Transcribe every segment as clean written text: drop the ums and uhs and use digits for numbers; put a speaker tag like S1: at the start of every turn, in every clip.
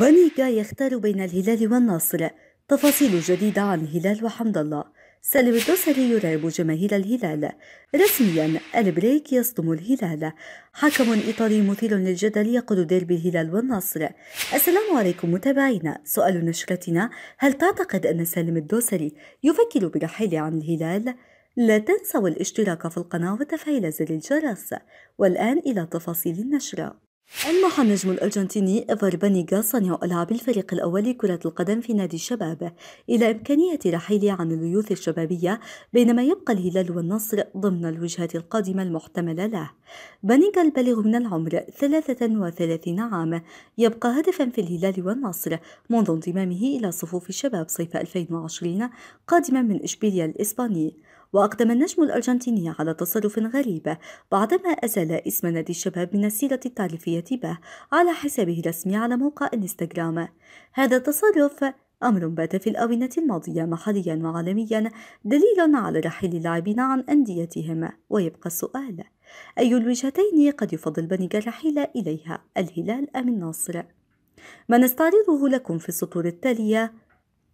S1: بانيكا يختار بين الهلال والنصر. تفاصيل جديدة عن الهلال وحمد الله. سالم الدوسري يرعب جماهير الهلال. رسميا البريك يصدم الهلال. حكم إيطالي مثير للجدل يقود ديربي الهلال والنصر. السلام عليكم متابعينا. سؤال نشرتنا: هل تعتقد أن سالم الدوسري يفكر بالرحيل عن الهلال؟ لا تنسوا الاشتراك في القناة وتفعيل زر الجرس. والآن إلى تفاصيل النشرة. ألمح النجم الأرجنتيني إيفر بانيغا صانع ألعاب الفريق الأول لكرة القدم في نادي الشباب إلى إمكانية رحيله عن الليوث الشبابية، بينما يبقى الهلال والنصر ضمن الوجهات القادمة المحتملة له. بانيغا البالغ من العمر 33 عام يبقى هدفا في الهلال والنصر منذ انضمامه إلى صفوف الشباب صيف 2020 قادما من إشبيليا الإسباني. وأقدم النجم الأرجنتيني على تصرف غريب بعدما أزال اسم نادي الشباب من السيرة التعريفية به على حسابه الرسمي على موقع انستغرام. هذا التصرف أمر بات في الآونة الماضية محليا وعالميا دليل على رحيل اللاعبين عن أنديتهم. ويبقى السؤال: أي الوجهتين قد يفضل بنيغا الرحيل إليها، الهلال أم النصر؟ ما نستعرضه لكم في السطور التالية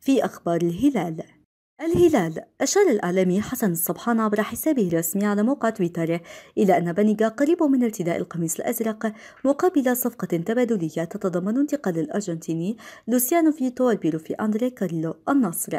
S1: في أخبار الهلال. الهلال. أشار الإعلامي حسن الصبحان عبر حسابه الرسمي على موقع تويتر إلى أن بانيغا قريب من ارتداء القميص الأزرق مقابل صفقة تبادلية تتضمن انتقال الأرجنتيني لوسيانو فيتو البيرو في أندري كارلو النصر.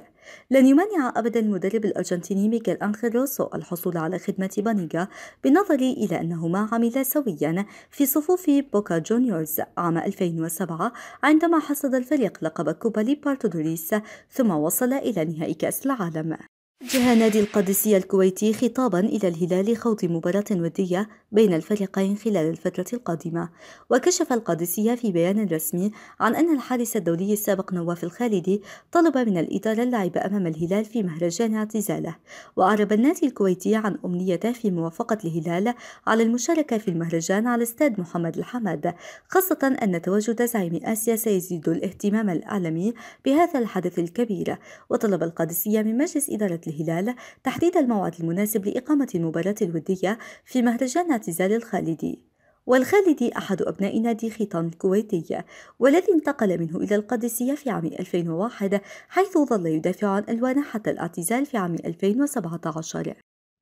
S1: لن يمانع أبدا المدرب الأرجنتيني ميغيل أنخيل روسو الحصول على خدمة بانيغا، بالنظر إلى أنهما عملا سويا في صفوف بوكا جونيورز عام 2007 عندما حصد الفريق لقب كوبا ليبرتادوريس ثم وصل إلى نهائي كأس العالم. وجه نادي القادسية الكويتي خطابا إلى الهلال لخوض مباراة ودية بين الفريقين خلال الفترة القادمة. وكشف القادسية في بيان رسمي عن أن الحارس الدولي السابق نواف الخالدي طلب من الإدارة اللعب أمام الهلال في مهرجان اعتزاله. وأعرب النادي الكويتي عن أمنيته في موافقة الهلال على المشاركة في المهرجان على استاد محمد الحماد، خاصة أن تواجد زعيم آسيا سيزيد الاهتمام الإعلامي بهذا الحدث الكبير. وطلب القادسية من مجلس إدارة الهلال تحديد الموعد المناسب لإقامة المباراة الودية في مهرجان اعتزال الخالدي. والخالدي أحد أبناء نادي خيطان الكويتي، والذي انتقل منه إلى القادسية في عام 2001، حيث ظل يدافع عن ألوانه حتى الاعتزال في عام 2017.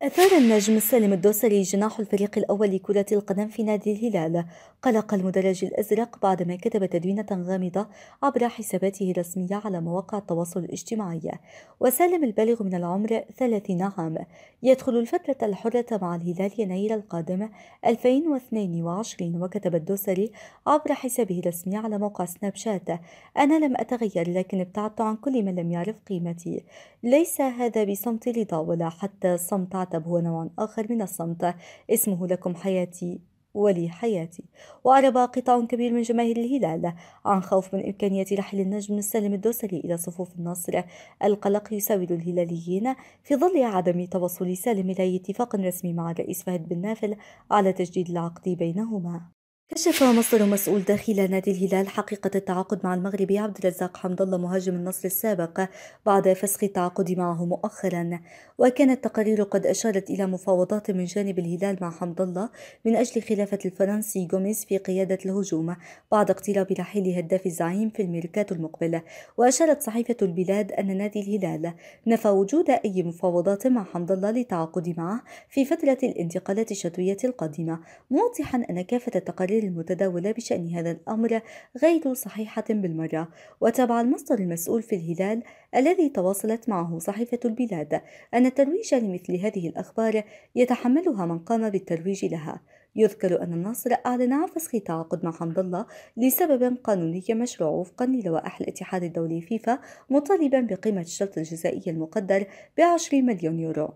S1: أثار النجم سالم الدوسري جناح الفريق الأول لكرة القدم في نادي الهلال قلق المدرج الأزرق بعدما كتب تدوينة غامضة عبر حساباته الرسمية على مواقع التواصل الاجتماعي. وسالم البالغ من العمر 30 عام يدخل الفترة الحرة مع الهلال يناير القادم 2022. وكتب الدوسري عبر حسابه الرسمي على موقع سناب شات: أنا لم أتغير، لكن ابتعدت عن كل من لم يعرف قيمتي. ليس هذا بصمت رضا ولا حتى صمت عتب، هو نوع آخر من الصمت، اسمه لكم حياتي ولي حياتي. وأعرب قطاع كبير من جماهير الهلال عن خوف من إمكانية رحيل النجم سالم الدوسري إلى صفوف النصر. القلق يساود الهلاليين في ظل عدم توصل سالم إلى اتفاق رسمي مع الرئيس فهد بن نافل على تجديد العقد بينهما. كشف مصدر مسؤول داخل نادي الهلال حقيقة التعاقد مع المغربي عبد الرزاق حمد الله مهاجم النصر السابق بعد فسخ التعاقد معه مؤخرا. وكانت التقارير قد أشارت إلى مفاوضات من جانب الهلال مع حمد الله من أجل خلافة الفرنسي غوميز في قيادة الهجوم بعد اقتراب رحيل هداف الزعيم في الميركاتو المقبل. وأشارت صحيفة البلاد أن نادي الهلال نفى وجود أي مفاوضات مع حمد الله للتعاقد معه في فترة الانتقالات الشتوية القادمة، موضحا أن كافة التقارير المتداولة بشأن هذا الأمر غير صحيحة بالمرة. وتابع المصدر المسؤول في الهلال الذي تواصلت معه صحيفة البلاد أن الترويج لمثل هذه الأخبار يتحملها من قام بالترويج لها. يذكر أن النصر أعلن عن فسخ تعاقد مع حمد الله لسبب قانوني مشروع وفقا للوائح الاتحاد الدولي فيفا، مطالبا بقيمة الشرط الجزائي المقدر ب20 مليون يورو.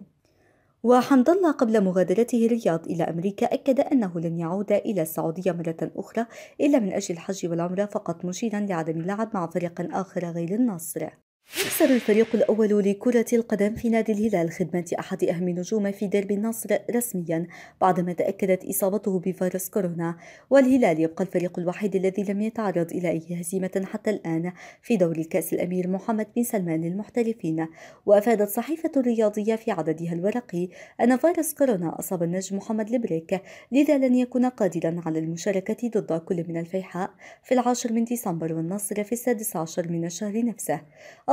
S1: وحمد الله قبل مغادرته الرياض إلى أمريكا أكد أنه لن يعود إلى السعودية مرة أخرى إلا من أجل الحج والعمرة فقط، مشيرا لعدم اللعب مع فريق آخر غير النصر. يخسر الفريق الأول لكرة القدم في نادي الهلال خدمة أحد أهم نجومه في ديربي النصر رسميا بعدما تأكدت إصابته بفيروس كورونا، والهلال يبقى الفريق الوحيد الذي لم يتعرض إلى أي هزيمة حتى الآن في دوري الكأس الأمير محمد بن سلمان للمحترفين. وأفادت صحيفة الرياضية في عددها الورقي أن فيروس كورونا أصاب النجم محمد البريك، لذا لن يكون قادرا على المشاركة ضد كل من الفيحاء في 10 من ديسمبر والنصر في 16 من الشهر نفسه.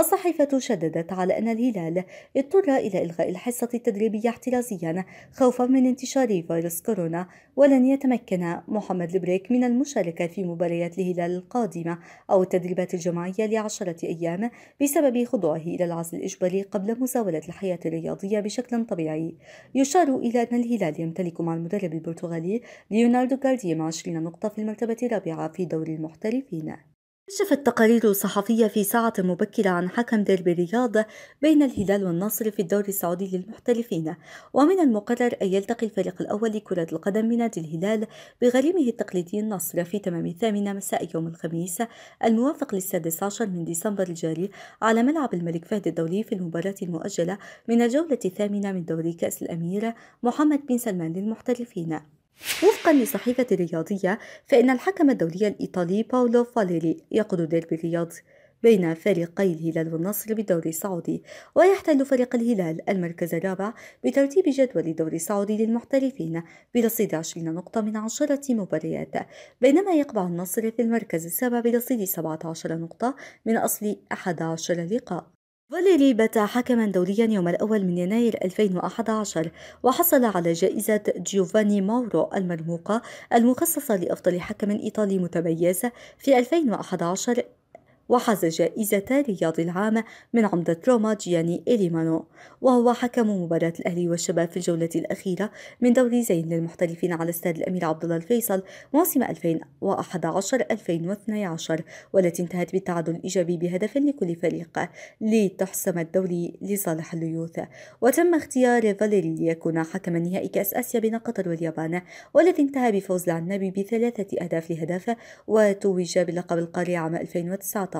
S1: الصحيفة شددت على أن الهلال اضطر إلى إلغاء الحصة التدريبية احترازيا خوفا من انتشار فيروس كورونا، ولن يتمكن محمد البريك من المشاركة في مباريات الهلال القادمة أو التدريبات الجماعية ل10 أيام بسبب خضوعه إلى العزل الإجباري قبل مزاولة الحياة الرياضية بشكل طبيعي. يشار إلى أن الهلال يمتلك مع المدرب البرتغالي ليوناردو غارديما 20 نقطة في المرتبة الرابعة في دوري المحترفين. كشفت تقارير صحفية في ساعة مبكرة عن حكم ديربي الرياض بين الهلال والنصر في الدوري السعودي للمحترفين، ومن المقرر أن يلتقي الفريق الأول لكرة القدم من نادي الهلال بغريمه التقليدي النصر في تمام 8 مساء يوم الخميس الموافق ل16 من ديسمبر الجاري على ملعب الملك فهد الدولي في المباراة المؤجلة من الجولة الثامنة من دوري كأس الأمير محمد بن سلمان للمحترفين. وفقا لصحيفة الرياضية، فإن الحكم الدولي الإيطالي باولو فاليري يقود ديربي الرياض بين فريقي الهلال والنصر بالدوري السعودي، ويحتل فريق الهلال المركز الرابع بترتيب جدول الدوري السعودي للمحترفين برصيد 20 نقطة من 10 مباريات، بينما يقبع النصر في المركز السابع برصيد 17 نقطة من أصل 11 لقاء. فاليري بات حكما دوليا يوم الأول من يناير 2011، وحصل على جائزة جيوفاني ماورو المرموقة المخصصة لأفضل حكم إيطالي متميز في 2011، وحاز جائزة رياض العام من عمدة روما جياني إليمانو، وهو حكم مباراة الأهلي والشباب في الجولة الأخيرة من دوري زين للمحترفين على استاد الأمير عبدالله الفيصل موسم 2011-2012، والتي انتهت بالتعادل الإيجابي بهدف لكل فريق لتحسم الدوري لصالح الليوث. وتم اختيار فاليري ليكون حكم نهائي كأس آسيا بين قطر واليابان، والذي انتهى بفوز العنابي ب3 أهداف لهدف، وتوج بلقب القاري عام 2019.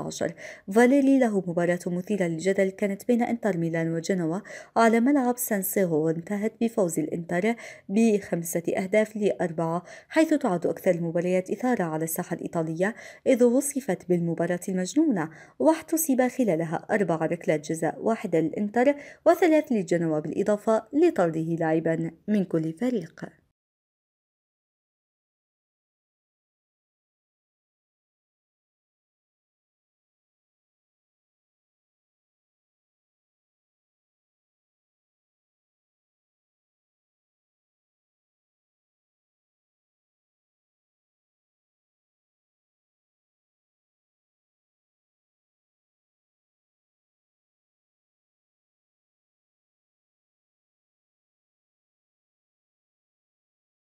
S1: فاليري له مباراة مثيرة للجدل كانت بين انتر ميلان وجنوة على ملعب سان سيرو، وانتهت بفوز الانتر ب5 أهداف ل4، حيث تعد أكثر المباريات إثارة على الساحة الإيطالية، إذ وصفت بالمباراة المجنونة، واحتسب خلالها 4 ركلات جزاء، 1 للإنتر و3 للجنوة بالإضافة لطرده لاعبا من كل فريق.